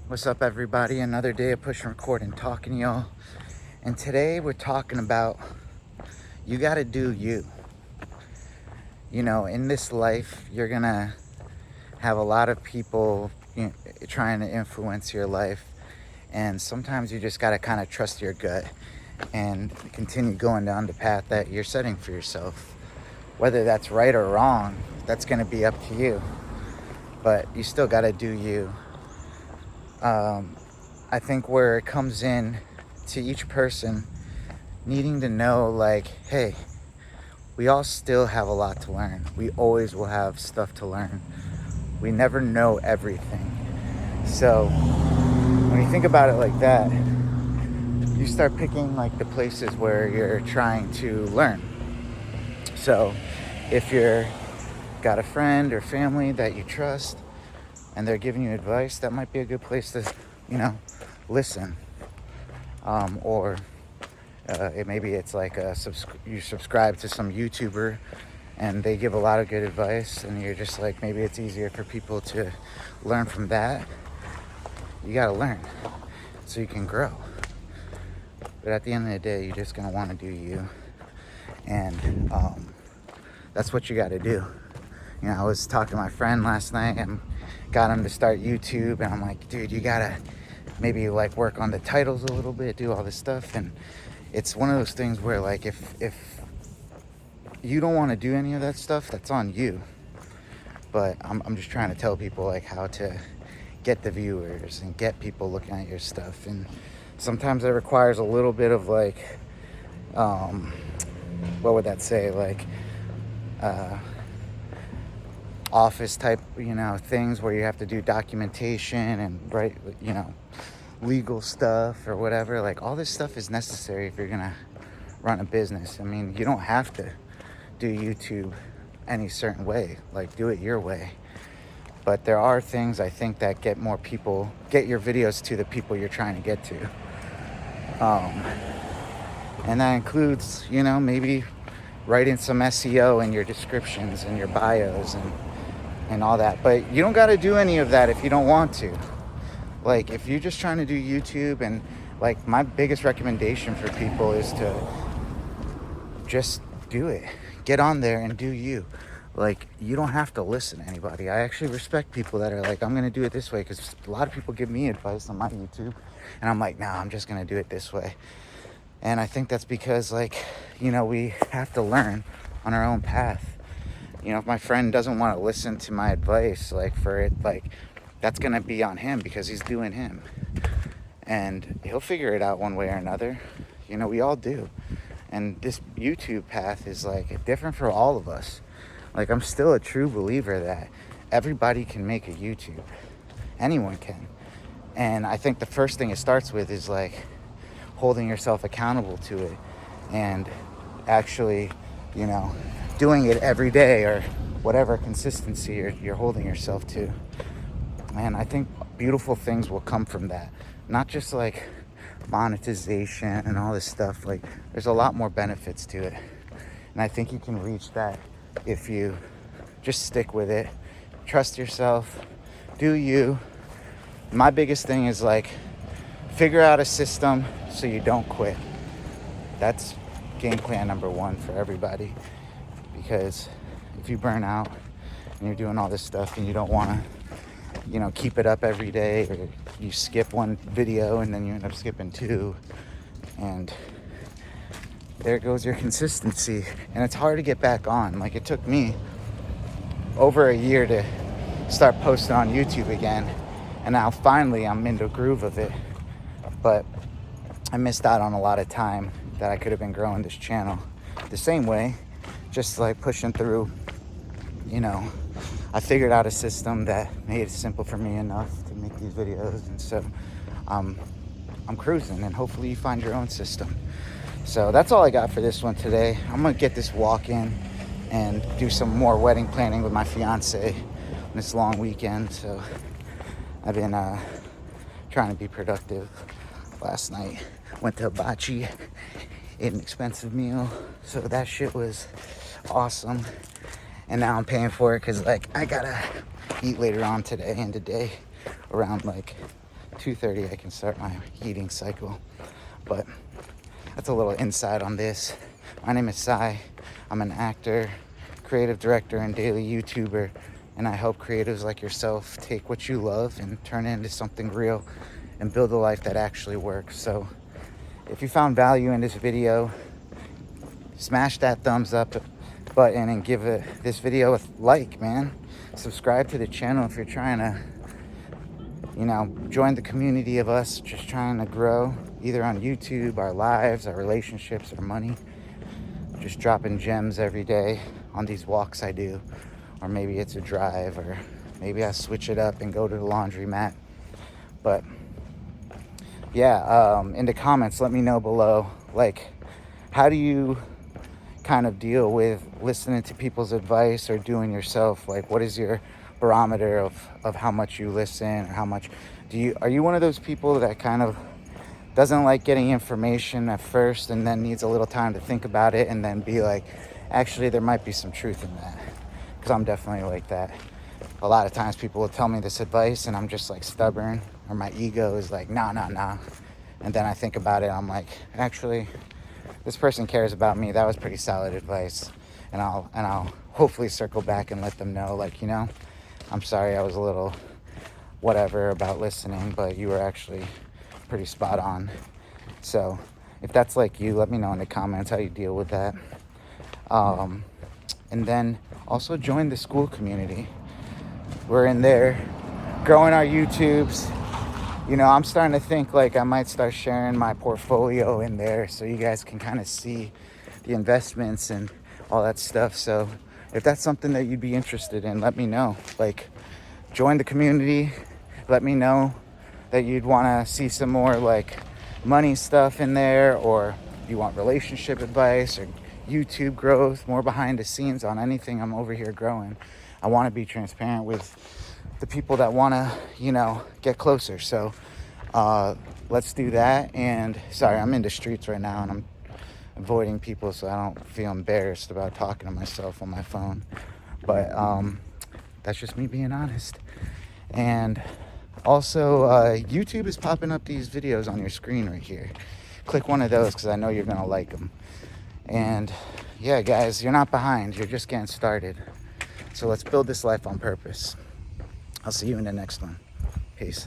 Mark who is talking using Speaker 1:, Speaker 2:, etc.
Speaker 1: What's up, everybody? Another day of push and record and talking to y'all. And today we're talking about you got to do you. You know, in this life, you're going to have a lot of people trying to influence your life. And sometimes you just got to kind of trust your gut and continue going down the path that you're setting for yourself. Whether that's right or wrong, that's going to be up to you. But you still got to do you. I think where it comes in to each person needing to know, like, hey, we all still have a lot to learn. We always will have stuff to learn. We never know everything. So when you think about it like that, you start picking like the places where you're trying to learn. So if you're got a friend or family that you trust and they're giving you advice, that might be a good place to, listen. Or maybe it's like you subscribe to some YouTuber and they give a lot of good advice and you're just like, maybe it's easier for people to learn from that. You got to learn so you can grow. But at the end of the day, you're just going to want to do you. And that's what you got to do. You know, I was talking to my friend last night and got him to start YouTube. And I'm like, dude, you got to maybe like work on the titles a little bit, do all this stuff. And it's one of those things where like if you don't want to do any of that stuff, that's on you. But I'm just trying to tell people like how to get the viewers and get people looking at your stuff. And sometimes it requires a little bit of like, what would that say? Like, office type, things where you have to do documentation and write, legal stuff or whatever. Like all this stuff is necessary if you're gonna run a business. I mean, you don't have to do YouTube any certain way, like do it your way. But there are things I think that get your videos to the people you're trying to get to. And that includes, maybe writing some SEO in your descriptions and your bios and all that. But you don't got to do any of that if you don't want to. Like, if you're just trying to do YouTube, and like my biggest recommendation for people is to just do it. Get on there and do you. Like, you don't have to listen to anybody. I actually respect people that are like, I'm going to do it this way, because a lot of people give me advice on my YouTube and I'm like, nah, I'm just going to do it this way. And I think that's because, like, we have to learn on our own path. If my friend doesn't want to listen to my advice, that's going to be on him because he's doing him. And he'll figure it out one way or another. We all do. And this YouTube path is, like, different for all of us. Like, I'm still a true believer that everybody can make a YouTube. Anyone can. And I think the first thing it starts with is, like, holding yourself accountable to it and actually, doing it every day or whatever consistency you're holding yourself to. Man, I think beautiful things will come from that. Not just like monetization and all this stuff. Like, there's a lot more benefits to it. And I think you can reach that if you just stick with it, trust yourself, do you. My biggest thing is like, figure out a system so you don't quit. That's game plan number one for everybody. Because if you burn out and you're doing all this stuff and you don't want to, keep it up every day, or you skip one video and then you end up skipping two, and there goes your consistency. And it's hard to get back on. Like, it took me over a year to start posting on YouTube again. And now finally I'm in the groove of it. But I missed out on a lot of time that I could have been growing this channel the same way, just like pushing through. I figured out a system that made it simple for me enough to make these videos. And so I'm cruising, and hopefully you find your own system. So that's all I got for this one today. I'm going to get this walk in and do some more wedding planning with my fiance on this long weekend. So I've been trying to be productive. Last night went to Hibachi, ate an expensive meal, so that shit was awesome. And now I'm paying for it because, like, I gotta eat later on today and today around like 2:30 I can start my heating cycle. But that's a little insight on this. My name is Sai. I'm an actor, creative director, and daily YouTuber, and I help creatives like yourself take what you love and turn it into something real and build a life that actually works. So if you found value in this video, smash that thumbs up button and give this video a like, man. Subscribe to the channel if you're trying to, join the community of us just trying to grow, either on YouTube, our lives, our relationships, our money. Just dropping gems every day on these walks I do. Or maybe it's a drive, or maybe I switch it up and go to the laundromat. But yeah, in the comments, let me know below, like, how do you kind of deal with listening to people's advice or doing yourself? Like, what is your barometer of how much you listen, or how much are you one of those people that kind of doesn't like getting information at first and then needs a little time to think about it and then be like, actually there might be some truth in that? Because I'm definitely like that. A lot of times people will tell me this advice and I'm just like stubborn, or my ego is like, nah. And then I think about it, I'm like, actually this person cares about me. That was pretty solid advice. And I'll hopefully circle back and let them know, like, I'm sorry I was a little whatever about listening, but you were actually pretty spot on. So if that's like you, let me know in the comments how you deal with that. And then also join the school community. We're in there growing our YouTubes. I'm starting to think like I might start sharing my portfolio in there so you guys can kind of see the investments and all that stuff. So if that's something that you'd be interested in, let me know. Like, join the community. Let me know that you'd want to see some more like money stuff in there, or you want relationship advice or YouTube growth, more behind the scenes on anything I'm over here growing. I want to be transparent with the people that want to, get closer. So let's do that. And sorry, I'm in the streets right now and I'm avoiding people so I don't feel embarrassed about talking to myself on my phone. But that's just me being honest. And also, YouTube is popping up these videos on your screen right here. Click one of those because I know you're going to like them. And yeah, guys, you're not behind. You're just getting started. So let's build this life on purpose. I'll see you in the next one. Peace.